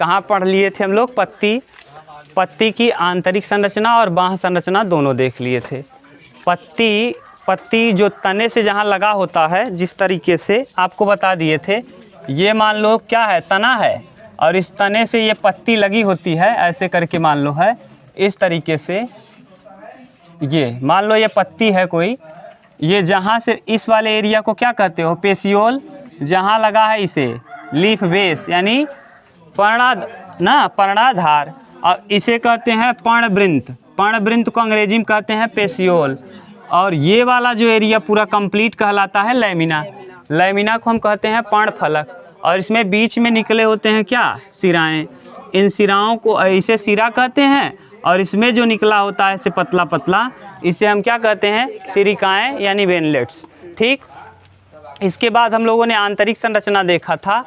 कहाँ पढ़ लिए थे हम लोग? पत्ती की आंतरिक संरचना और बाह्य संरचना दोनों देख लिए थे। पत्ती जो तने से जहाँ लगा होता है, जिस तरीके से आपको बता दिए थे, ये मान लो क्या है, तना है, और इस तने से ये पत्ती लगी होती है, ऐसे करके मान लो है इस तरीके से। ये मान लो ये पत्ती है कोई, ये जहाँ से इस वाले एरिया को क्या कहते हो? पेशियोल। जहाँ लगा है इसे लीफ बेस यानी पर्णाधार, और इसे कहते हैं पर्णवृंत। पर्णवृंत को अंग्रेजी में कहते हैं पेशियोल। और ये वाला जो एरिया पूरा कंप्लीट कहलाता है लैमिना। लैमिना को हम कहते हैं पर्णफलक। और इसमें बीच में निकले होते हैं क्या? सिराएं। इन सिराओं को इसे सिरा कहते हैं, और इसमें जो निकला होता है इसे पतला पतला, इसे हम क्या कहते हैं? सिरिकाएं यानी वेनलेट्स। ठीक। इसके बाद हम लोगों ने आंतरिक संरचना देखा था।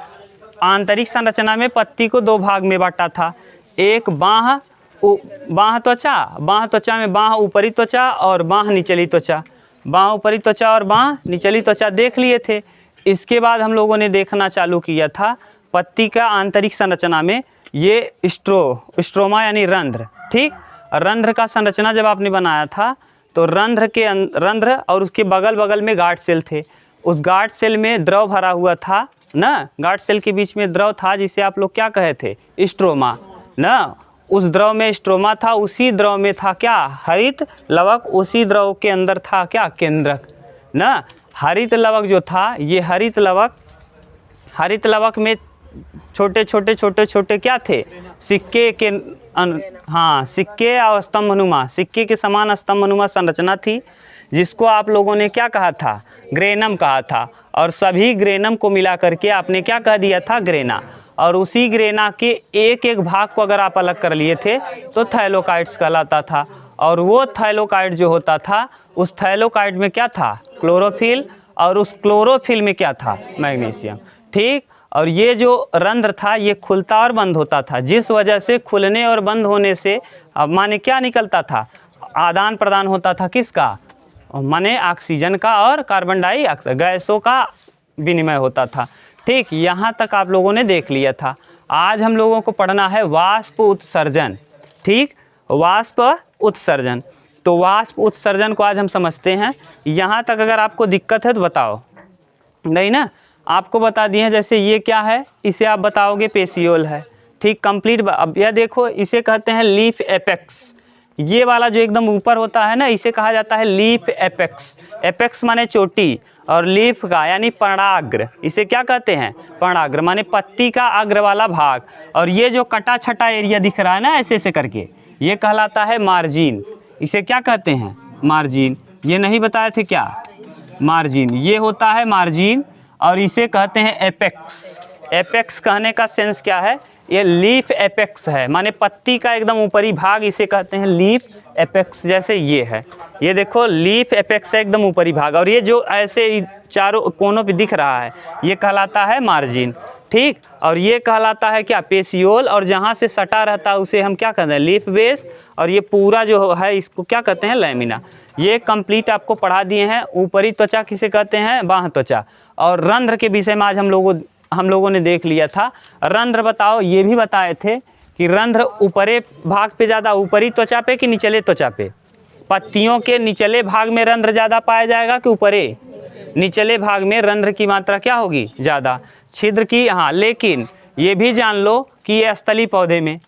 आंतरिक संरचना में पत्ती को दो भाग में बांटा था। एक बाह्य त्वचा में बाह्य ऊपरी त्वचा और बाह्य निचली त्वचा। बाह्य ऊपरी त्वचा और बाह्य निचली त्वचा देख लिए थे। इसके बाद हम लोगों ने देखना चालू किया था पत्ती का आंतरिक संरचना में ये स्ट्रोमा यानी रंध्र। ठीक। रंध्र का संरचना जब आपने बनाया था तो रंध्र और उसके बगल बगल में गार्ड सेल थे। उस गार्ड सेल में द्रव भरा हुआ था ना, गार्ड सेल के बीच में द्रव था जिसे आप लोग क्या कहे थे? स्ट्रोमा ना। उस द्रव में स्ट्रोमा था, उसी द्रव में था क्या? हरित लवक। उसी द्रव के अंदर था क्या? केंद्रक ना। हरित लवक जो था, ये हरित लवक में छोटे छोटे क्या थे? सिक्के के सिक्के और स्तंभनुमा, सिक्के के समान स्तंभनुमा संरचना थी, जिसको आप लोगों ने क्या कहा था? ग्रेनम कहा था। और सभी ग्रेनम को मिला करके आपने क्या कह दिया था? ग्रेना। और उसी ग्रेना के एक एक भाग को अगर आप अलग कर लिए थे तो थैलोकाइड्स कहलाता था। और वो थैलोकाइड जो होता था, उस थैलोकाइड में क्या था? क्लोरोफिल। और उस क्लोरोफिल में क्या था? मैग्नीशियम। ठीक। और ये जो रंध्र था ये खुलता और बंद होता था, जिस वजह से खुलने और बंद होने से अब माने क्या निकलता था? आदान प्रदान होता था किसका? माने ऑक्सीजन का और कार्बन डाइऑक्साइड गैसों का विनिमय होता था। ठीक। यहाँ तक आप लोगों ने देख लिया था। आज हम लोगों को पढ़ना है वाष्प उत्सर्जन। ठीक। वाष्प उत्सर्जन। तो वाष्प उत्सर्जन को आज हम समझते हैं। यहाँ तक अगर आपको दिक्कत है तो बताओ। नहीं ना, आपको बता दिए हैं। जैसे ये क्या है, इसे आप बताओगे पेशियोल है। ठीक। कंप्लीट। अब यह देखो, इसे कहते हैं लीफ एपेक्स। ये वाला जो एकदम ऊपर होता है ना, इसे कहा जाता है लीफ एपेक्स। एपेक्स माने चोटी, और लीफ का यानी पर्णाग्र, इसे क्या कहते हैं? पर्णाग्र माने पत्ती का अग्र वाला भाग। और ये जो कटा छटा एरिया दिख रहा है ना ऐसे ऐसे करके, ये कहलाता है मार्जिन। इसे क्या कहते हैं? मार्जिन। ये नहीं बताए थे क्या? मार्जिन। ये होता है मार्जिन, और इसे कहते हैं एपेक्स। एपेक्स कहने का सेंस क्या है? ये लीफ एपेक्स है, माने पत्ती का एकदम ऊपरी भाग, इसे कहते हैं लीफ एपेक्स। जैसे ये है, ये देखो लीफ एपेक्स है एकदम ऊपरी भाग, और ये जो ऐसे चारों कोनों पे दिख रहा है ये कहलाता है मार्जिन। ठीक। और ये कहलाता है क्या? पेशियोल। और जहाँ से सटा रहता है उसे हम क्या कहते हैं? Leaf base. और ये पूरा जो है इसको क्या कहते हैं? लैमिना। ये कंप्लीट आपको पढ़ा दिए हैं। ऊपरी त्वचा किसे कहते हैं? बाह्य त्वचा। और रंध्र के विषय में आज हम लोगों ने देख लिया था। रंध्र बताओ, ये भी बताए थे कि रंध्र ऊपरी भाग पे ज़्यादा, ऊपरी त्वचा पे कि निचले त्वचा पे? पत्तियों के निचले भाग में रंध्र ज़्यादा पाया जाएगा कि ऊपरी? निचले भाग में रंध्र की मात्रा क्या होगी? ज़्यादा। छिद्र की, हाँ। लेकिन ये भी जान लो कि ये स्थली पौधे में,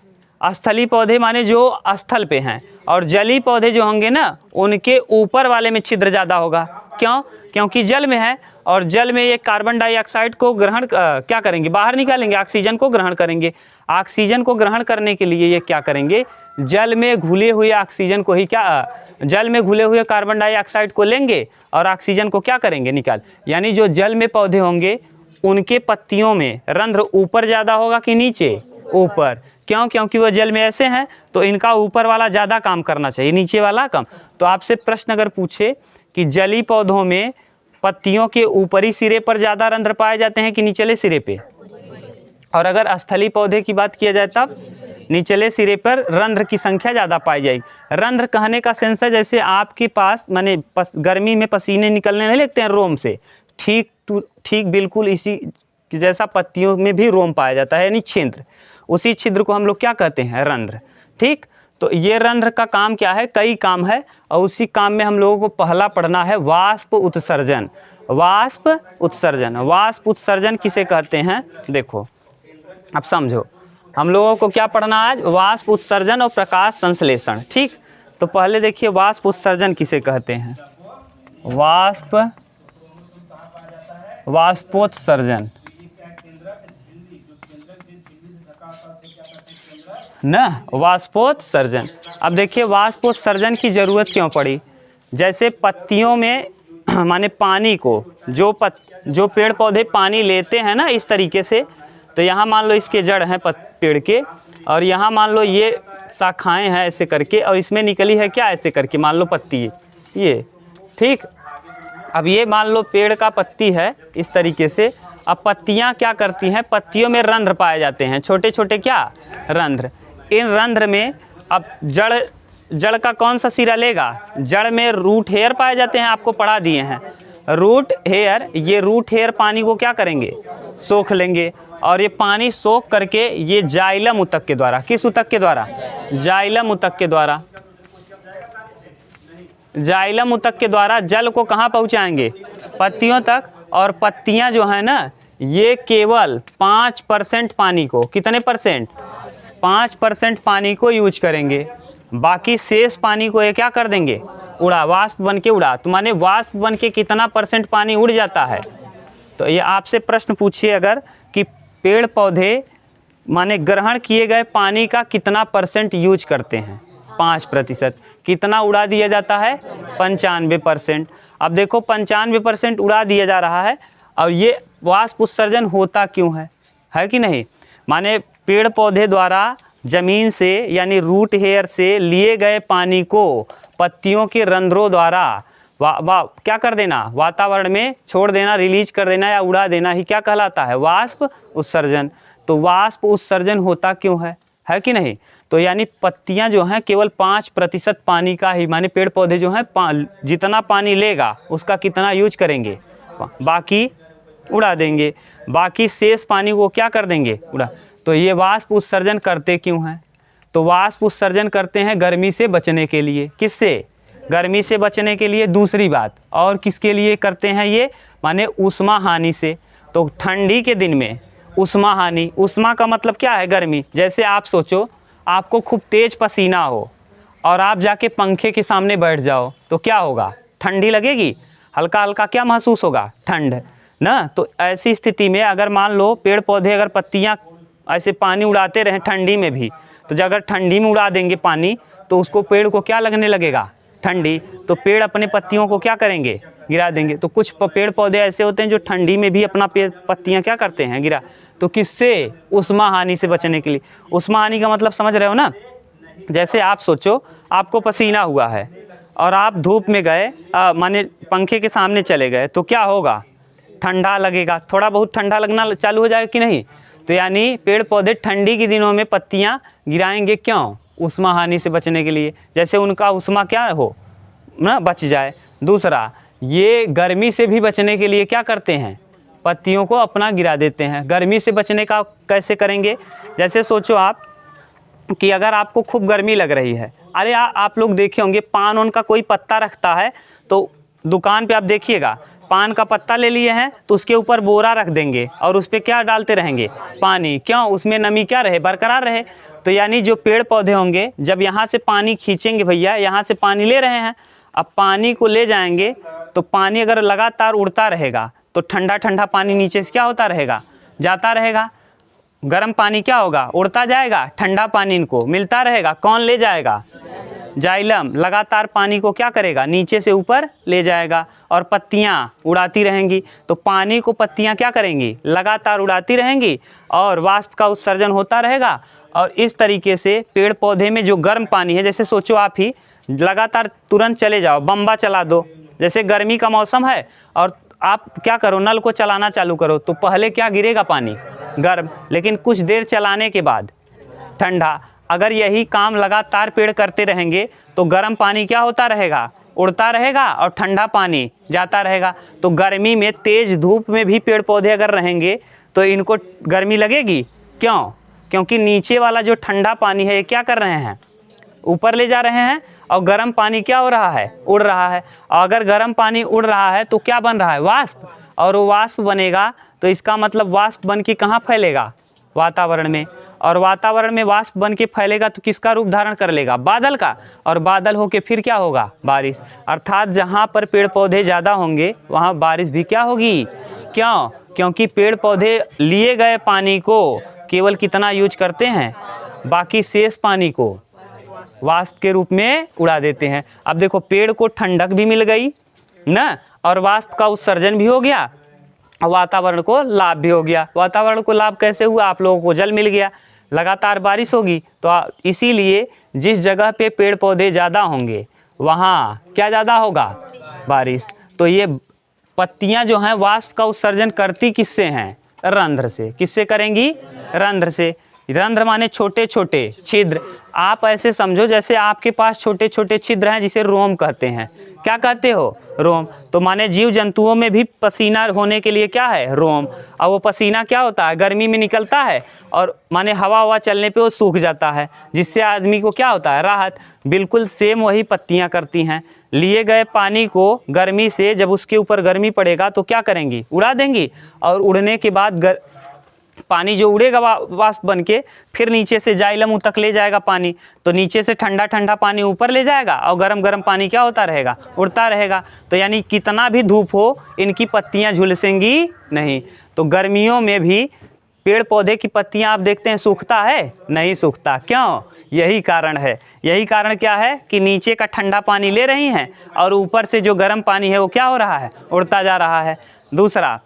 स्थली पौधे माने जो स्थल पे हैं, और जली पौधे जो होंगे ना उनके ऊपर वाले में छिद्र ज़्यादा होगा। क्यों? क्योंकि जल में है, और जल में ये कार्बन डाइऑक्साइड को ग्रहण क्या करेंगे? बाहर निकालेंगे, ऑक्सीजन को ग्रहण करेंगे। ऑक्सीजन को ग्रहण करने के लिए ये क्या करेंगे? जल में घुले हुए ऑक्सीजन को ही जल में घुले हुए कार्बन डाइऑक्साइड को लेंगे और ऑक्सीजन को क्या करेंगे? निकाल। यानी जो जल में पौधे होंगे उनके पत्तियों में रंध्र ऊपर ज़्यादा होगा कि नीचे? ऊपर। क्यों? क्योंकि वो जल में ऐसे हैं तो इनका ऊपर वाला ज़्यादा काम करना चाहिए, नीचे वाला कम। तो आपसे प्रश्न अगर पूछे कि जली पौधों में पत्तियों के ऊपरी सिरे पर ज़्यादा रंध्र पाए जाते हैं कि निचले सिरे पे? और अगर स्थली पौधे की बात किया जाए तब निचले सिरे पर रंध्र की संख्या ज़्यादा पाई जाएगी। रंध्र कहने का सेंस है जैसे आपके पास माने गर्मी में पसीने निकलने नहीं लगते हैं रोम से, ठीक बिल्कुल इसी जैसा पत्तियों में भी रोम पाया जाता है, यानी छिद्र। उसी छिद्र को हम लोग क्या कहते हैं, रंध्र। ठीक, तो ये रंध्र का काम क्या है, कई काम है, और उसी काम में हम लोगों को पहला पढ़ना है वाष्प उत्सर्जन। वाष्प उत्सर्जन, वाष्प उत्सर्जन किसे कहते हैं, देखो अब समझो, हम लोगों को क्या पढ़ना है आज, वाष्प उत्सर्जन और प्रकाश संश्लेषण। ठीक, तो पहले देखिए वाष्प उत्सर्जन किसे कहते हैं, वाष्पोत्सर्जन न, वाष्पोत्सर्जन। अब देखिए वाष्पोत्सर्जन की ज़रूरत क्यों पड़ी, जैसे पत्तियों में माने पानी को जो पेड़ पौधे पानी लेते हैं ना इस तरीके से, तो यहाँ मान लो इसके जड़ हैं पेड़ के, और यहाँ मान लो ये शाखाएं हैं ऐसे करके, और इसमें निकली है क्या ऐसे करके, मान लो पत्ती ये। ठीक, अब ये मान लो पेड़ का पत्ती है इस तरीके से। अब पत्तियाँ क्या करती हैं, पत्तियों में रंध्र पाए जाते हैं, छोटे छोटे क्या रंध्र। इन रंध्र में अब जड़ का कौन सा सिरा लेगा, जड़ में रूट हेयर पाए जाते हैं, आपको पढ़ा दिए हैं रूट हेयर। ये रूट हेयर पानी को क्या करेंगे, सोख लेंगे, और ये पानी सोख करके ये जाइलम ऊतक के द्वारा, किस ऊतक के द्वारा, जाइलम ऊतक के द्वारा, जाइलम ऊतक के द्वारा जल को कहाँ पहुँचाएंगे, पत्तियों तक। और पत्तियाँ जो है ना ये केवल 5% पानी को, कितने परसेंट, 5% पानी को यूज करेंगे, बाकी शेष पानी को ये क्या कर देंगे, उड़ा, वाष्प बन के उड़ा। तो माने वाष्प बन के कितना % पानी उड़ जाता है। तो ये आपसे प्रश्न पूछिए अगर कि पेड़ पौधे माने ग्रहण किए गए पानी का कितना % यूज करते हैं, 5%, कितना उड़ा दिया जाता है, 95%। अब देखो 95% उड़ा दिया जा रहा है, और ये वाष्प उत्सर्जन होता क्यों है कि नहीं, माने पेड़ पौधे द्वारा ज़मीन से यानी रूट हेयर से लिए गए पानी को पत्तियों के रंध्रों द्वारा क्या कर देना, वातावरण में छोड़ देना, रिलीज कर देना या उड़ा देना ही क्या कहलाता है, वाष्प उत्सर्जन। तो वाष्प उत्सर्जन होता क्यों है कि नहीं। तो यानी पत्तियां जो हैं केवल 5% पानी का ही, माने पेड़ पौधे जो हैं जितना पानी लेगा उसका कितना यूज करेंगे, बाकी उड़ा देंगे, बाकी शेष पानी को क्या कर देंगे, उड़ा। तो ये वाष्प उत्सर्जन करते क्यों हैं, तो वाष्प उत्सर्जन करते हैं गर्मी से बचने के लिए, किससे, गर्मी से बचने के लिए। दूसरी बात, और किसके लिए करते हैं ये, माने ऊष्मा हानि से। तो ठंडी के दिन में ऊष्मा हानि, ऊष्मा का मतलब क्या है, गर्मी। जैसे आप सोचो आपको खूब तेज पसीना हो और आप जाके पंखे के सामने बैठ जाओ तो क्या होगा, ठंडी लगेगी, हल्का हल्का क्या महसूस होगा, ठंड ना। तो ऐसी स्थिति में अगर मान लो पेड़ पौधे अगर पत्तियां ऐसे पानी उड़ाते रहें ठंडी में भी, तो अगर ठंडी में उड़ा देंगे पानी तो उसको पेड़ को क्या लगने लगेगा, ठंडी। तो पेड़ अपने पत्तियों को क्या करेंगे, गिरा देंगे। तो कुछ पेड़ पौधे ऐसे होते हैं जो ठंडी में भी अपना पत्तियां क्या करते हैं, गिरा। तो किससे, ऊष्मा हानि से बचने के लिए। ऊष्मा हानि का मतलब समझ रहे हो ना, जैसे आप सोचो आपको पसीना हुआ है और आप धूप में गए, माने पंखे के सामने चले गए, तो क्या होगा, ठंडा लगेगा, थोड़ा बहुत ठंडा लगना चालू हो जाएगा कि नहीं। तो यानी पेड़ पौधे ठंडी के दिनों में पत्तियां गिराएंगे, क्यों, ऊष्मा हानि से बचने के लिए, जैसे उनका ऊष्मा क्या हो ना, बच जाए। दूसरा, ये गर्मी से भी बचने के लिए क्या करते हैं, पत्तियों को अपना गिरा देते हैं। गर्मी से बचने का कैसे करेंगे, जैसे सोचो आप कि अगर आपको खूब गर्मी लग रही है, अरे आप लोग देखे होंगे पान उनका कोई पत्ता रखता है, तो दुकान पे आप देखिएगा पान का पत्ता ले लिए हैं तो उसके ऊपर बोरा रख देंगे और उस पर क्या डालते रहेंगे, पानी, क्यों, उसमें नमी क्या रहे, बरकरार रहे। तो यानी जो पेड़ पौधे होंगे जब यहाँ से पानी खींचेंगे, भैया यहाँ से पानी ले रहे हैं, अब पानी को ले जाएंगे तो पानी अगर लगातार उड़ता रहेगा तो ठंडा ठंडा पानी नीचे से क्या होता रहेगा, जाता रहेगा। गर्म पानी क्या होगा, उड़ता जाएगा, ठंडा पानी इनको मिलता रहेगा, कौन ले जाएगा, जाइलम लगातार पानी को क्या करेगा, नीचे से ऊपर ले जाएगा, और पत्तियां उड़ाती रहेंगी। तो पानी को पत्तियां क्या करेंगी, लगातार उड़ाती रहेंगी और वाष्प का उत्सर्जन होता रहेगा। और इस तरीके से पेड़ पौधे में जो गर्म पानी है, जैसे सोचो आप ही लगातार तुरंत चले जाओ, बम्बा चला दो, जैसे गर्मी का मौसम है और आप क्या करो, नल को चलाना चालू करो, तो पहले क्या गिरेगा, पानी गर्म, लेकिन कुछ देर चलाने के बाद ठंडा। अगर यही काम लगातार पेड़ करते रहेंगे तो गर्म पानी क्या होता रहेगा, उड़ता रहेगा और ठंडा पानी जाता रहेगा। तो गर्मी में तेज धूप में भी पेड़ पौधे अगर रहेंगे तो इनको गर्मी लगेगी, क्यों, क्योंकि नीचे वाला जो ठंडा पानी है ये क्या कर रहे हैं, ऊपर ले जा रहे हैं, और गर्म पानी क्या हो रहा है, उड़ रहा है। और अगर गर्म पानी उड़ रहा है तो क्या बन रहा है, वाष्प, और वो वाष्प बनेगा तो इसका मतलब वाष्प बन के कहाँ फैलेगा, वातावरण में, और वातावरण में वाष्प बन के फैलेगा तो किसका रूप धारण कर लेगा, बादल का, और बादल होके फिर क्या होगा, बारिश। अर्थात जहाँ पर पेड़ पौधे ज़्यादा होंगे वहाँ बारिश भी क्या होगी। क्यों, क्योंकि पेड़ पौधे लिए गए पानी को केवल कितना यूज करते हैं, बाकी शेष पानी को वाष्प के रूप में उड़ा देते हैं। अब देखो पेड़ को ठंडक भी मिल गई ना, और वाष्प का उत्सर्जन भी हो गया, और वातावरण को लाभ भी हो गया। वातावरण को लाभ कैसे हुआ, आप लोगों को जल मिल गया, लगातार बारिश होगी, तो इसीलिए जिस जगह पे पेड़ पौधे ज़्यादा होंगे वहाँ क्या ज़्यादा होगा, बारिश। तो ये पत्तियाँ जो हैं वाष्प का उत्सर्जन करती किससे हैं, रंध्र से। किससे करेंगी, रंध्र से। रंध्र माने छोटे छोटे छिद्र। आप ऐसे समझो जैसे आपके पास छोटे छोटे छिद्र हैं जिसे रोम कहते हैं। क्या कहते हो, रोम। तो माने जीव जंतुओं में भी पसीना होने के लिए क्या है, रोम। और वो पसीना क्या होता है, गर्मी में निकलता है, और माने हवा चलने पे वो सूख जाता है, जिससे आदमी को क्या होता है, राहत। बिल्कुल सेम वही पत्तियां करती हैं। लिए गए पानी को गर्मी से जब उसके ऊपर गर्मी पड़ेगा तो क्या करेंगी, उड़ा देंगी, और उड़ने के बाद पानी जो उड़ेगा वाष्प बन के फिर नीचे से जाइलम ऊतक ले जाएगा पानी, तो नीचे से ठंडा ठंडा पानी ऊपर ले जाएगा, और गरम गरम पानी क्या होता रहेगा, उड़ता रहेगा। तो यानी कितना भी धूप हो इनकी पत्तियां झुलसेंगी नहीं। तो गर्मियों में भी पेड़ पौधे की पत्तियां आप देखते हैं सूखता है, नहीं सूखता। क्यों, यही कारण है। यही कारण क्या है कि नीचे का ठंडा पानी ले रही हैं, और ऊपर से जो गर्म पानी है वो क्या हो रहा है, उड़ता जा रहा है। दूसरा,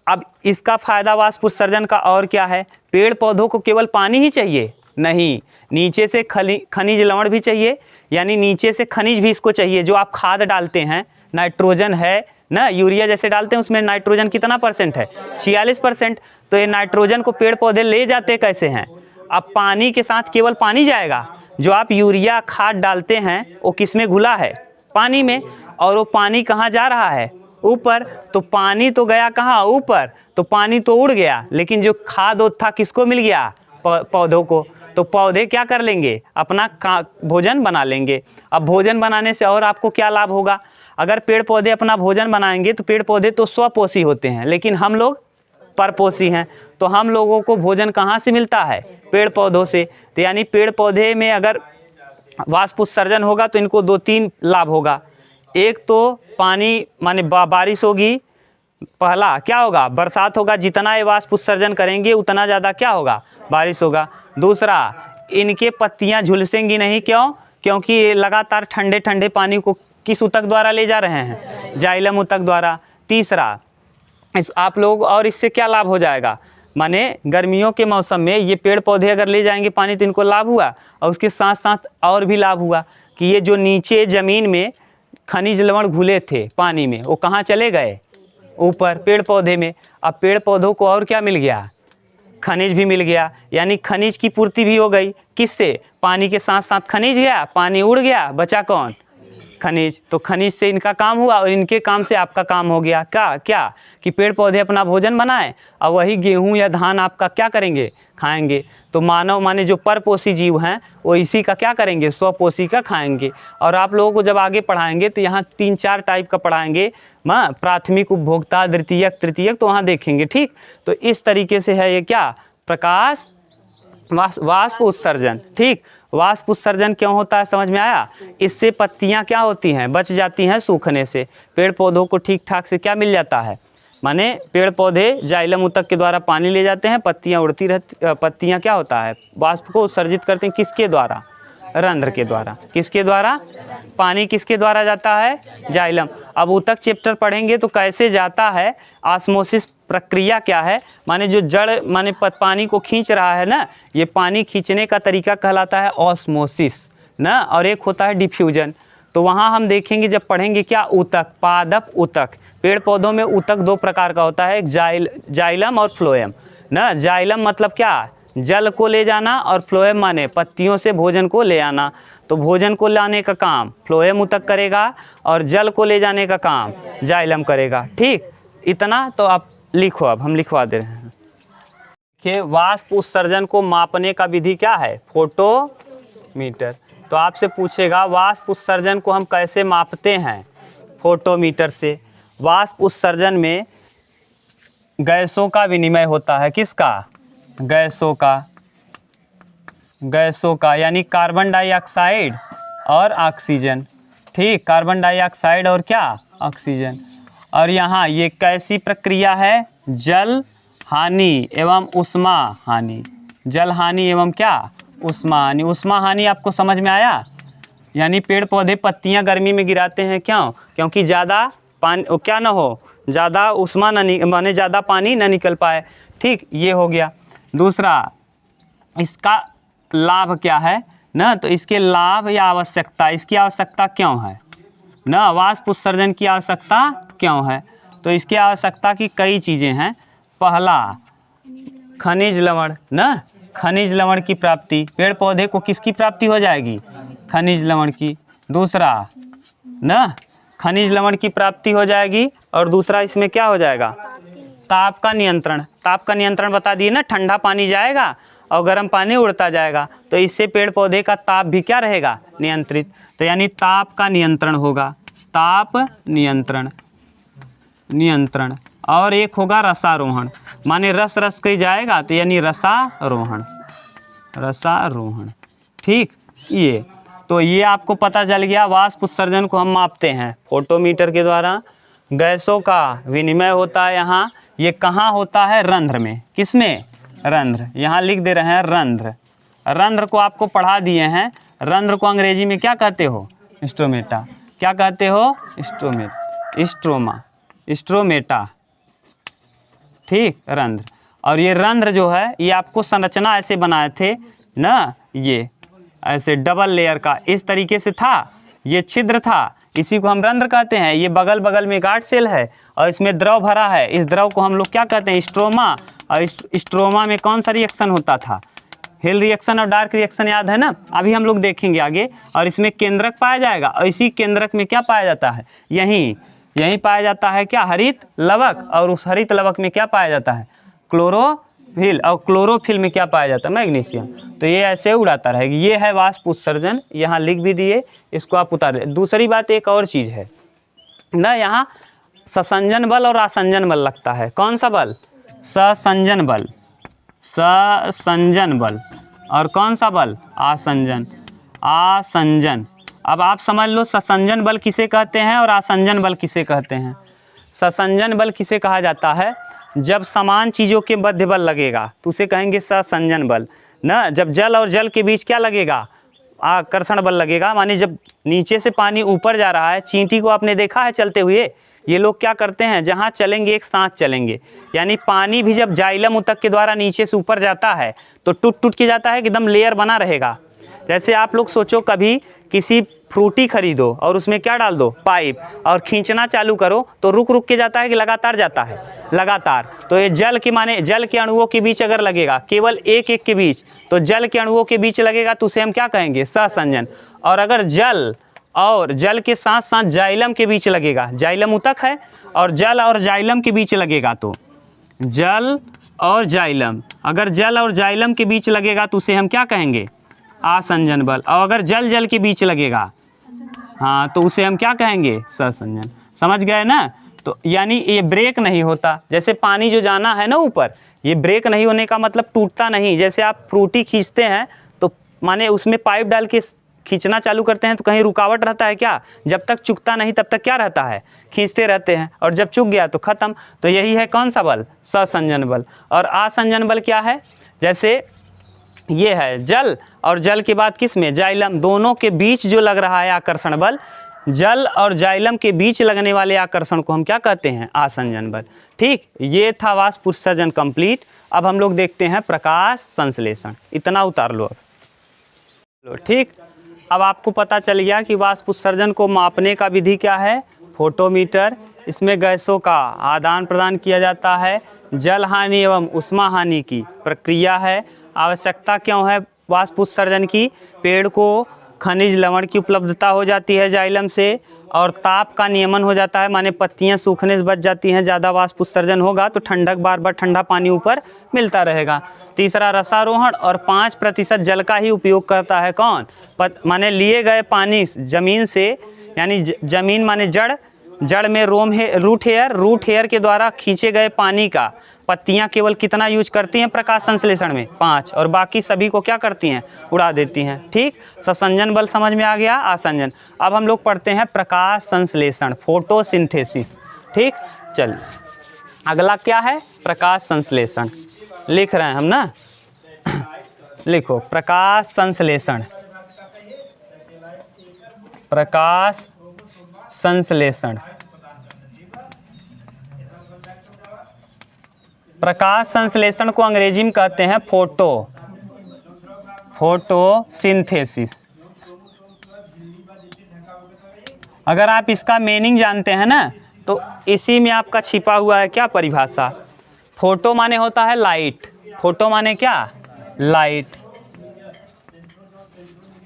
अब इसका फायदा वाष्प उत्सर्जन का और क्या है, पेड़ पौधों को केवल पानी ही चाहिए नहीं, नीचे से खनिज लवण भी चाहिए, यानी नीचे से खनिज भी इसको चाहिए। जो आप खाद डालते हैं, नाइट्रोजन है ना, यूरिया जैसे डालते हैं उसमें नाइट्रोजन कितना परसेंट है, 46%। तो ये नाइट्रोजन को पेड़ पौधे ले जाते कैसे हैं, अब पानी के साथ केवल पानी जाएगा। जो आप यूरिया खाद डालते हैं वो किस में घुला है, पानी में, और वो पानी कहाँ जा रहा है, ऊपर। तो पानी तो गया कहाँ, ऊपर, तो पानी तो उड़ गया, लेकिन जो खाद था किसको मिल गया, पौधों को। तो पौधे क्या कर लेंगे, अपना भोजन बना लेंगे। अब भोजन बनाने से और आपको क्या लाभ होगा, अगर पेड़ पौधे अपना भोजन बनाएंगे तो पेड़ पौधे तो स्वपोषी होते हैं, लेकिन हम लोग परपोषी हैं। तो हम लोगों को भोजन कहाँ से मिलता है, पेड़ पौधों से। तो यानी पेड़ पौधे में अगर वाष्प उत्सर्जन होगा तो इनको 2-3 लाभ होगा। एक तो पानी माने बारिश होगी, पहला क्या होगा, बरसात होगा, जितना ये वाष्प उत्सर्जन करेंगे उतना ज़्यादा क्या होगा, बारिश होगा। दूसरा, इनके पत्तियां झुलसेंगी नहीं, क्यों, क्योंकि ये लगातार ठंडे ठंडे पानी को किस ऊतक द्वारा ले जा रहे हैं, जाइलम ऊतक द्वारा। तीसरा, आप लोग और इससे क्या लाभ हो जाएगा, माने गर्मियों के मौसम में ये पेड़ पौधे अगर ले जाएंगे पानी तो इनको लाभ हुआ, और उसके साथ साथ और भी लाभ हुआ कि ये जो नीचे ज़मीन में खनिज लवण घुले थे पानी में वो कहाँ चले गए, ऊपर पेड़ पौधे में। अब पेड़ पौधों को और क्या मिल गया, खनिज भी मिल गया, यानी खनिज की पूर्ति भी हो गई। किससे, पानी के साथ साथ खनिज गया, पानी उड़ गया, बचा कौन, खनिज। तो खनिज से इनका काम हुआ और इनके काम से आपका काम हो गया। क्या कि पेड़ पौधे अपना भोजन बनाएं और वही गेहूं या धान आपका क्या करेंगे, खाएंगे। तो मानव माने जो परपोषी जीव हैं वो इसी का क्या करेंगे, स्वपोषी का खाएंगे। और आप लोगों को जब आगे पढ़ाएंगे तो यहाँ 3-4 टाइप का पढ़ाएंगे, प्राथमिक, उपभोक्ता, द्वितीयक, तृतीयक, तो वहाँ देखेंगे। ठीक, तो इस तरीके से है ये क्या, प्रकाश वाष्प उत्सर्जन। ठीक, वाष्प उत्सर्जन क्यों होता है समझ में आया। इससे पत्तियां क्या होती हैं, बच जाती हैं सूखने से। पेड़ पौधों को ठीक ठाक से क्या मिल जाता है, माने पेड़ पौधे जाइलम ऊतक के द्वारा पानी ले जाते हैं, पत्तियां उड़ती रहती, पत्तियां क्या होता है, वाष्प को उत्सर्जित करते हैं। किसके द्वारा, रंध्र के द्वारा। किसके द्वारा, पानी किसके द्वारा जाता है, जाइलम। अब ऊतक चैप्टर पढ़ेंगे तो कैसे जाता है, ऑस्मोसिस प्रक्रिया क्या है, माने जो जड़ माने पानी को खींच रहा है ना, ये पानी खींचने का तरीका कहलाता है ऑस्मोसिस ना, और एक होता है डिफ्यूजन। तो वहाँ हम देखेंगे जब पढ़ेंगे क्या, ऊतक, पादप ऊतक। पेड़ पौधों में ऊतक 2 प्रकार का होता है, एक जाइलम और फ्लोएम ना। जाइलम मतलब क्या, जल को ले जाना, और फ्लोएम माने पत्तियों से भोजन को ले आना। तो भोजन को लाने का काम फ्लोएम ऊतक करेगा और जल को ले जाने का काम जाइलम करेगा। ठीक, इतना तो आप लिखो, अब हम लिखवा दे रहे हैं। देखिए वाष्प उत्सर्जन को मापने का विधि क्या है? फोटोमीटर। तो आपसे पूछेगा वाष्प उत्सर्जन को हम कैसे मापते हैं? फोटोमीटर से। वाष्प उत्सर्जन में गैसों का विनिमय होता है। किसका? गैसों का यानी कार्बन डाइऑक्साइड और ऑक्सीजन। ठीक, कार्बन डाइऑक्साइड और क्या? ऑक्सीजन। और यहाँ ये कैसी प्रक्रिया है? जल हानि एवं उष्मा हानि। जल हानि एवं क्या? उष्मा हानि। उष्मा हानि आपको समझ में आया? यानी पेड़ पौधे पत्तियां गर्मी में गिराते हैं, क्यों? क्योंकि ज़्यादा पानी क्या ना हो, ज़्यादा उष्मा माने ज़्यादा पानी ना निकल पाए। ठीक, ये हो गया। दूसरा, इसका लाभ क्या है ना? तो इसके लाभ या आवश्यकता, इसकी आवश्यकता क्यों है ना? वाष्प उत्सर्जन की आवश्यकता क्यों है? तो इसकी आवश्यकता की कई चीज़ें हैं। पहला, खनिज लवण ना, खनिज लवण की प्राप्ति। पेड़ पौधे को किसकी प्राप्ति हो जाएगी? खनिज लवण की। दूसरा ना, खनिज लवण की प्राप्ति हो जाएगी। और दूसरा इसमें क्या हो जाएगा? ताप का नियंत्रण। ताप का नियंत्रण बता दिए ना, ठंडा पानी जाएगा और गर्म पानी उड़ता जाएगा, तो इससे पेड़ पौधे का ताप भी क्या रहेगा? नियंत्रित। तो यानी ताप का नियंत्रण होगा, ताप नियंत्रण। और एक होगा रसारोहण, माने रस के जाएगा तो यानी रसारोहण। ठीक, ये तो ये आपको पता चल गया। वाष्प उत्सर्जन को हम मापते हैं फोटोमीटर के द्वारा। गैसों का विनिमय होता है यहाँ। ये कहाँ होता है? रंध्र में। किसमें? रंध्र। यहाँ लिख दे रहे हैं रंध्र। रंध्र को आपको पढ़ा दिए हैं। रंध्र को अंग्रेजी में क्या कहते हो? स्ट्रोमेटा। क्या कहते हो? स्ट्रोमेटा। ठीक, रंध्र। और ये रंध्र जो है, ये आपको संरचना ऐसे बनाए थे ना, ये ऐसे डबल लेयर का इस तरीके से था। ये छिद्र था, इसी को हम रंध्र कहते हैं। ये बगल बगल में गार्ड सेल है और इसमें द्रव भरा है। इस द्रव को हम लोग क्या कहते हैं? स्ट्रोमा। और स्ट्रोमा में कौन सा रिएक्शन होता था? हिल रिएक्शन और डार्क रिएक्शन, याद है ना? अभी हम लोग देखेंगे आगे। और इसमें केंद्रक पाया जाएगा और इसी केंद्रक में क्या पाया जाता है? यहीं पाया जाता है क्या? हरित लवक। और उस हरित लवक में क्या पाया जाता है? क्लोरोफिल। और क्लोरोफिल में क्या पाया जाता है? मैग्नीशियम। तो ये ऐसे उड़ाता रहेगी। ये है वाष्प उत्सर्जन। यहाँ लिख भी दिए, इसको आप उतार। दूसरी बात एक और चीज़ है ना, यहाँ ससंजन बल और आसंजन बल लगता है। कौन सा बल? ससंजन बल। और कौन सा बल? आसंजन। अब आप समझ लो ससंजन बल किसे कहते हैं और आसंजन बल किसे कहते हैं। ससंजन बल किसे कहा जाता है? जब समान चीज़ों के मध्य बल लगेगा तो उसे कहेंगे ससंजन बल ना। जब जल और जल के बीच क्या लगेगा? आकर्षण बल लगेगा। माने जब नीचे से पानी ऊपर जा रहा है, चींटी को आपने देखा है चलते हुए? ये लोग क्या करते हैं? जहाँ चलेंगे एक साथ चलेंगे। यानी पानी भी जब जाइलम ऊतक के द्वारा नीचे से ऊपर जाता है तो टूट के जाता है, एकदम लेयर बना रहेगा। जैसे आप लोग सोचो, कभी किसी फ्रूटी खरीदो और उसमें क्या डाल दो? पाइप, और खींचना चालू करो तो रुक के जाता है कि लगातार जाता है? लगातार। तो ये जल के माने जल के अणुओं के बीच अगर लगेगा, केवल एक के बीच, तो जल के अणुओं के बीच लगेगा तो उसे हम क्या कहेंगे? सहसंजन। और अगर जल और जल के साथ साथ जाइलम के बीच लगेगा, जाइलम ऊतक है और जल और जाइलम के बीच लगेगा, तो जल और जाइलम, अगर जल और जाइलम के बीच लगेगा तो उसे हम क्या कहेंगे? आसंजन बल। और अगर जल के बीच लगेगा, हाँ, तो उसे हम क्या कहेंगे? सहसंजन। समझ गए ना? तो यानी ये ब्रेक नहीं होता। जैसे पानी जो जाना है ना ऊपर, ये ब्रेक नहीं होने का मतलब टूटता नहीं। जैसे आप फ्रूटी खींचते हैं तो माने उसमें पाइप डाल के खींचना चालू करते हैं तो कहीं रुकावट रहता है क्या? जब तक चुकता नहीं तब तक क्या रहता है? खींचते रहते हैं। और जब चुक गया तो खत्म। तो यही है कौन सा बल? सहसंजन बल। और आसंजन बल क्या है? जैसे ये है जल, और जल के बाद किस में? जाइलम। दोनों के बीच जो लग रहा है आकर्षण बल, जल और जाइलम के बीच लगने वाले आकर्षण को हम क्या कहते हैं? आसंजन बल। ठीक, ये था वाष्प उत्सर्जन कंप्लीट। अब हम लोग देखते हैं प्रकाश संश्लेषण। इतना उतार लो अब। ठीक, अब आपको पता चल गया कि वाष्प उत्सर्जन को मापने का विधि क्या है? फोटोमीटर। इसमें गैसों का आदान प्रदान किया जाता है। जल हानि एवं उष्मा हानि की प्रक्रिया है। आवश्यकता क्यों है वाष्प उत्सर्जन की? पेड़ को खनिज लवण की उपलब्धता हो जाती है जाइलम से, और ताप का नियमन हो जाता है, माने पत्तियां सूखने से बच जाती हैं, ज़्यादा वाष्प उत्सर्जन होगा तो ठंडक, बार बार ठंडा पानी ऊपर मिलता रहेगा। तीसरा रसारोहण, और 5% जल का ही उपयोग करता है कौन, माने लिए गए पानी जमीन से, यानी जमीन माने जड़ में रूट हेयर के द्वारा खींचे गए पानी का पत्तियां केवल कितना यूज करती हैं प्रकाश संश्लेषण में, 5, और बाकी सभी को क्या करती हैं, उड़ा देती हैं। ठीक, ससंजन बल समझ में आ गया, आसंजन। अब हम लोग पढ़ते हैं प्रकाश संश्लेषण, फोटोसिंथेसिस। ठीक, चल अगला क्या है, प्रकाश संश्लेषण। लिख रहे हैं हम ना, लिखो प्रकाश संश्लेषण, प्रकाश संश्लेषण। प्रकाश संश्लेषण को अंग्रेजी में कहते हैं फोटोसिंथेसिस। अगर आप इसका मीनिंग जानते हैं ना तो इसी में आपका छिपा हुआ है क्या परिभाषा। फोटो माने होता है लाइट, फोटो माने क्या, लाइट,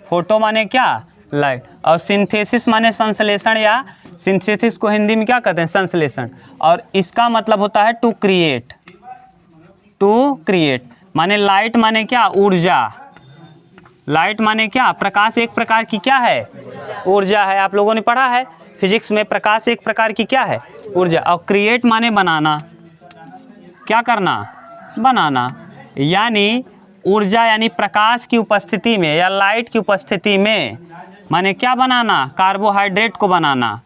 फोटो माने क्या, लाइट, और सिंथेसिस माने संश्लेषण, या सिंथेसिस को हिंदी में क्या कहते हैं, संश्लेषण, और इसका मतलब होता है टू क्रिएट। टू क्रिएट माने लाइट माने क्या, ऊर्जा, लाइट माने क्या, प्रकाश एक प्रकार की क्या है, ऊर्जा है। आप लोगों ने पढ़ा है फिजिक्स में, प्रकाश एक प्रकार की क्या है, ऊर्जा। और क्रिएट माने बनाना, क्या करना, बनाना, यानी ऊर्जा यानी प्रकाश की उपस्थिति में या लाइट की उपस्थिति में माने क्या बनाना, कार्बोहाइड्रेट को बनाना,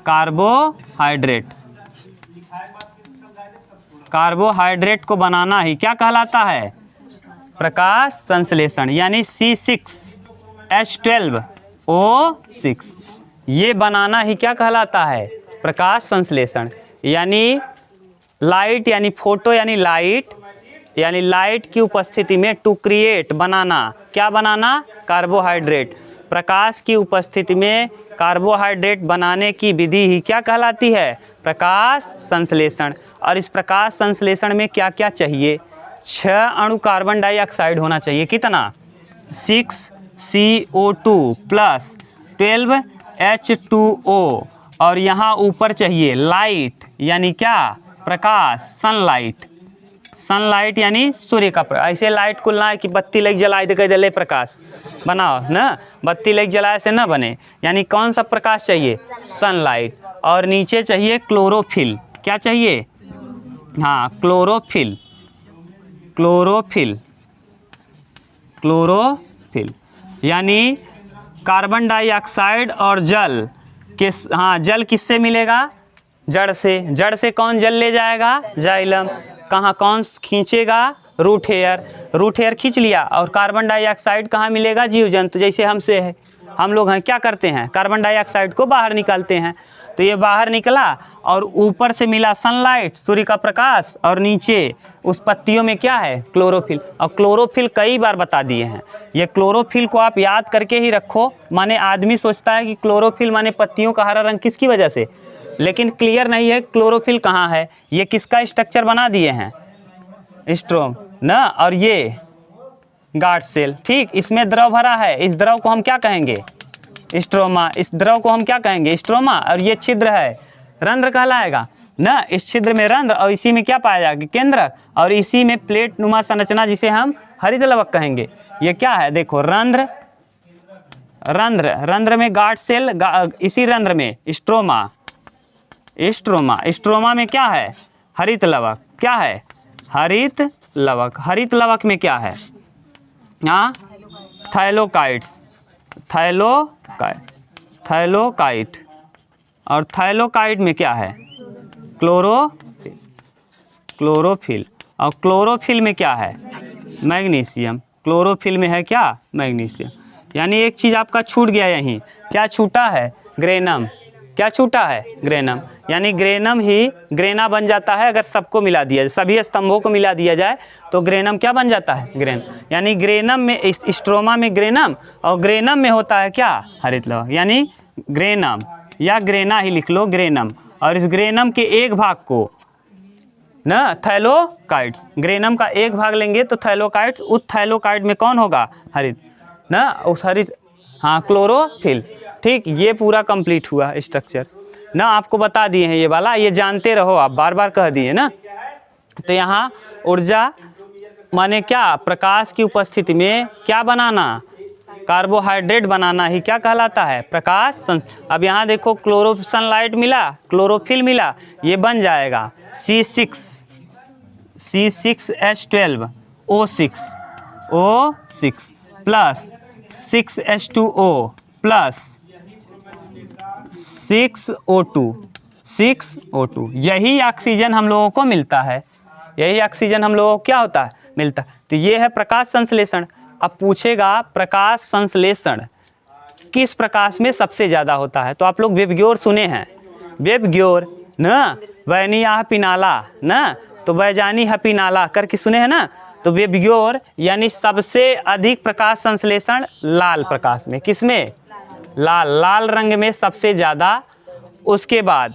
कार्बोहाइड्रेट, कार्बोहाइड्रेट को बनाना ही क्या कहलाता है, प्रकाश संश्लेषण। यानी C6H12O6 ये बनाना ही क्या कहलाता है, प्रकाश संश्लेषण। यानी लाइट यानी फोटो यानी लाइट की उपस्थिति में टू क्रिएट बनाना, क्या बनाना, कार्बोहाइड्रेट। प्रकाश की उपस्थिति में कार्बोहाइड्रेट बनाने की विधि ही क्या कहलाती है, प्रकाश संश्लेषण। और इस प्रकाश संश्लेषण में क्या क्या चाहिए, 6 अणु कार्बन डाइऑक्साइड होना चाहिए, कितना, 6CO2 प्लस 12H2O, और यहाँ ऊपर चाहिए लाइट यानी क्या, प्रकाश, सनलाइट, सनलाइट यानी सूर्य का प्रकाश। ऐसे लाइट को ना कि बत्ती लग जलाए दे जले प्रकाश बनाओ ना, बत्ती लग जलाए से ना बने, यानी कौन सा प्रकाश चाहिए, सनलाइट। और नीचे चाहिए क्लोरोफिल, क्या चाहिए, हाँ क्लोरोफिल, क्लोरोफिल, क्लोरोफिल यानी कार्बन डाइऑक्साइड और जल के, हाँ जल किससे मिलेगा, जड़ से। जड़ से कौन जल ले जाएगा, जाइलम। कहाँ कौन खींचेगा, रूट हेयर खींच लिया। और कार्बन डाइऑक्साइड कहाँ मिलेगा, जीव जंतु, जैसे हमसे है, हम लोग हैं क्या करते हैं, कार्बन डाइऑक्साइड को बाहर निकालते हैं, तो ये बाहर निकला और ऊपर से मिला सनलाइट, सूर्य का प्रकाश, और नीचे उस पत्तियों में क्या है, क्लोरोफिल। और क्लोरोफिल कई बार बता दिए हैं, ये क्लोरोफिल को आप याद करके ही रखो। माने आदमी सोचता है कि क्लोरोफिल माने पत्तियों का हरा रंग, किसकी वजह से, लेकिन क्लियर नहीं है क्लोरोफिल कहाँ है, ये किसका स्ट्रक्चर बना दिए हैं, स्ट्रोम ना, और ये गार्ड सेल। ठीक, इसमें द्रव भरा है, इस द्रव को हम क्या कहेंगे, स्ट्रोमा, इस द्रव को हम क्या कहेंगे, स्ट्रोमा। और ये छिद्र है, रंध्र कहलाएगा ना, इस छिद्र में रंध्र, और इसी में क्या पाया जाएगा, केंद्रक, और इसी में प्लेट नुमा संरचना जिसे हम हरित लवक कहेंगे। ये क्या है, देखो रंध्र, रंध्र में गार्ड सेल, इसी रंध्र में स्ट्रोमा, स्ट्रोमा में क्या है, हरित लवक, क्या है, हरित लवक। हरित लवक में क्या है, हाँ थाइलोकाइट्स, थाइलोकाइट, और थाइलोकाइट में क्या है, क्लोरोफिल, और क्लोरोफिल में क्या है, मैग्नीशियम, क्लोरोफिल में है क्या, मैग्नीशियम। यानी एक चीज़ आपका छूट गया यहीं, क्या छूटा है, ग्रेनम, क्या छूटा है, ग्रेनम। यानी ग्रेनम ही ग्रेना बन जाता है, अगर सबको मिला दिया जाए, सभी स्तंभों को मिला दिया जाए तो ग्रेनम क्या बन जाता है, ग्रेन। यानी ग्रेनम में, स्ट्रोमा में ग्रेनम, और ग्रेनम में होता है क्या, हरित लवक। यानी ग्रेनम या ग्रेना ही लिख लो, ग्रेनम। और इस ग्रेनम के एक भाग को ना थाइलोकाइट्स, ग्रेनम का एक भाग लेंगे तो थाइलोकाइट्स, उस थाइलोकाइट में कौन होगा, हरित ना, उस हरित, हाँ क्लोरोफिल। ठीक, ये पूरा कंप्लीट हुआ स्ट्रक्चर ना, आपको बता दिए हैं ये वाला, ये जानते रहो आप, बार बार कह दिए ना। तो यहाँ ऊर्जा माने क्या, प्रकाश की उपस्थिति में क्या बनाना, कार्बोहाइड्रेट बनाना ही क्या कहलाता है, प्रकाश अब यहाँ देखो सनलाइट मिला, क्लोरोफिल मिला, ये बन जाएगा C6H12O6 plus 6H2O plus 6O2, यही ऑक्सीजन हम लोगों को मिलता है, यही ऑक्सीजन हम लोगों को क्या होता है, मिलता है। तो ये है प्रकाश संश्लेषण। अब पूछेगा प्रकाश संश्लेषण किस प्रकाश में सबसे ज़्यादा होता है, तो आप लोग वेबग्योर सुने हैं, वेबग्योर ना, वैनिया पिनाला ना, तो वैजानी हपिनाला करके सुने हैं ना। तो वेबग्योर यानी सबसे अधिक प्रकाश संश्लेषण लाल प्रकाश में, किसमें, लाल रंग में सबसे ज़्यादा। उसके बाद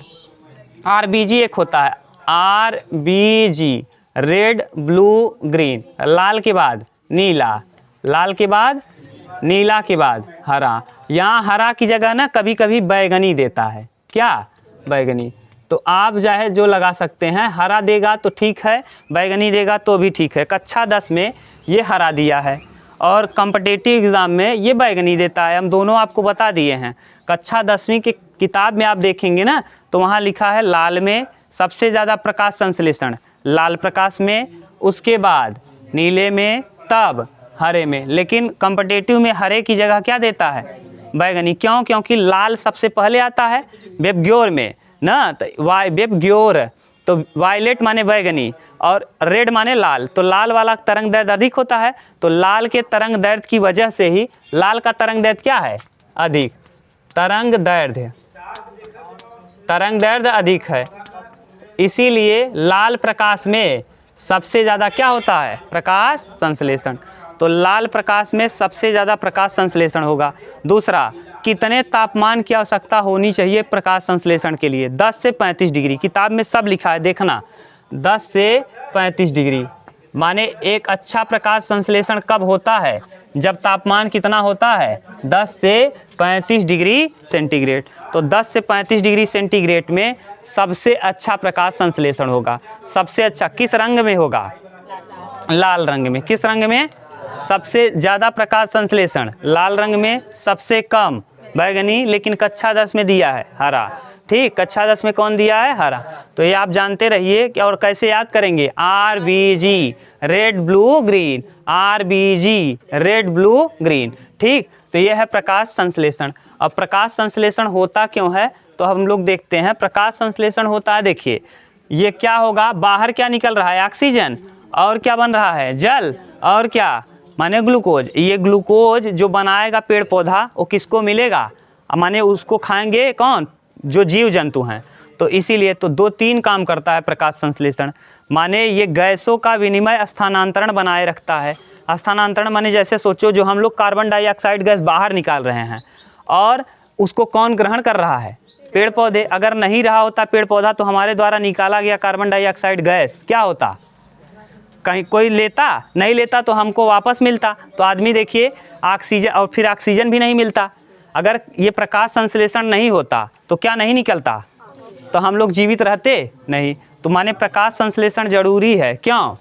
आरबीजी एक होता है, आरबीजी रेड ब्लू ग्रीन, लाल के बाद नीला, लाल के बाद नीला के बाद हरा। यहाँ हरा की जगह ना कभी कभी बैगनी देता है, क्या, बैगनी। तो आप चाहे जो लगा सकते हैं, हरा देगा तो ठीक है, बैगनी देगा तो भी ठीक है। कक्षा 10 में ये हरा दिया है और कॉम्पिटिटिव एग्ज़ाम में ये बैगनी देता है, हम दोनों आपको बता दिए हैं। कक्षा 10वीं की किताब में आप देखेंगे ना, तो वहाँ लिखा है लाल में सबसे ज़्यादा प्रकाश संश्लेषण लाल प्रकाश में, उसके बाद नीले में, तब हरे में। लेकिन कॉम्पिटिटिव में हरे की जगह क्या देता है, बैगनी। क्यों, क्योंकि लाल सबसे पहले आता है वेबग्योर में ना, तो वेबग्योर, तो वायलेट माने बैगनी और रेड माने लाल, तो लाल वाला तरंग दैर्ध्य अधिक होता है। तो लाल के तरंग दैर्ध्य की वजह से ही लाल का तरंग दैर्ध्य क्या है, अधिक, तरंग दैर्ध्य अधिक है, इसीलिए लाल प्रकाश में सबसे ज़्यादा क्या होता है, प्रकाश संश्लेषण। तो लाल प्रकाश में सबसे ज़्यादा प्रकाश संश्लेषण होगा। दूसरा, कितने तापमान की आवश्यकता होनी चाहिए प्रकाश संश्लेषण के लिए, 10 से 35 डिग्री। किताब में सब लिखा है, देखना, 10 से 35 डिग्री। माने एक अच्छा प्रकाश संश्लेषण कब होता है, जब तापमान कितना होता है, 10 से 35 डिग्री सेंटीग्रेड। तो 10 से 35 डिग्री सेंटीग्रेड में सबसे अच्छा प्रकाश संश्लेषण होगा। सबसे अच्छा किस रंग में होगा, लाल रंग में। किस रंग में सबसे ज़्यादा प्रकाश संश्लेषण, लाल रंग में, सबसे कम बैगनी, लेकिन कक्षा 10 में दिया है हरा। ठीक, कक्षा 10 में कौन दिया है, हरा। तो ये आप जानते रहिए कि, और कैसे याद करेंगे, RBG red blue green, RBG red blue green. ठीक, तो ये है प्रकाश संश्लेषण। अब प्रकाश संश्लेषण होता क्यों है, तो हम लोग देखते हैं। प्रकाश संश्लेषण होता है, देखिए ये क्या होगा, बाहर क्या निकल रहा है, ऑक्सीजन, और क्या बन रहा है, जल, और क्या माने ग्लूकोज। ये ग्लूकोज जो बनाएगा पेड़ पौधा, वो किसको मिलेगा, माने उसको खाएंगे कौन, जो जीव जंतु हैं। तो इसीलिए तो 2-3 काम करता है प्रकाश संश्लेषण। माने ये गैसों का विनिमय स्थानांतरण बनाए रखता है। स्थानांतरण माने जैसे सोचो, जो हम लोग कार्बन डाइऑक्साइड गैस बाहर निकाल रहे हैं, और उसको कौन ग्रहण कर रहा है, पेड़ पौधे। अगर नहीं रहा होता पेड़ पौधा, तो हमारे द्वारा निकाला गया कार्बन डाइऑक्साइड गैस क्या होता, कहीं कोई लेता, नहीं लेता तो हमको वापस मिलता। तो आदमी देखिए ऑक्सीजन, और फिर ऑक्सीजन भी नहीं मिलता। अगर ये प्रकाश संश्लेषण नहीं होता तो क्या नहीं निकलता, तो हम लोग जीवित रहते नहीं। तो माने प्रकाश संश्लेषण जरूरी है, क्यों,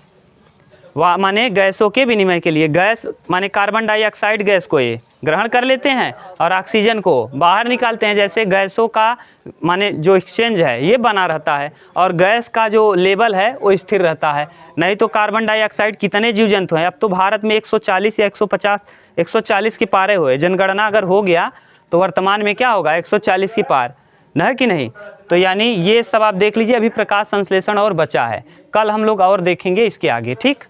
माने गैसों के विनिमय के लिए। गैस माने कार्बन डाइऑक्साइड गैस को ये ग्रहण कर लेते हैं और ऑक्सीजन को बाहर निकालते हैं। जैसे गैसों का माने जो एक्सचेंज है ये बना रहता है, और गैस का जो लेवल है वो स्थिर रहता है। नहीं तो कार्बन डाइऑक्साइड कितने जीव जंतु हैं, अब तो भारत में 140 या 150, 140 के पारे हुए, जनगणना अगर हो गया तो वर्तमान में क्या होगा, 140 के पार, न है कि नहीं। तो यानी ये सब आप देख लीजिए। अभी प्रकाश संश्लेषण और बचा है, कल हम लोग और देखेंगे इसके आगे। ठीक।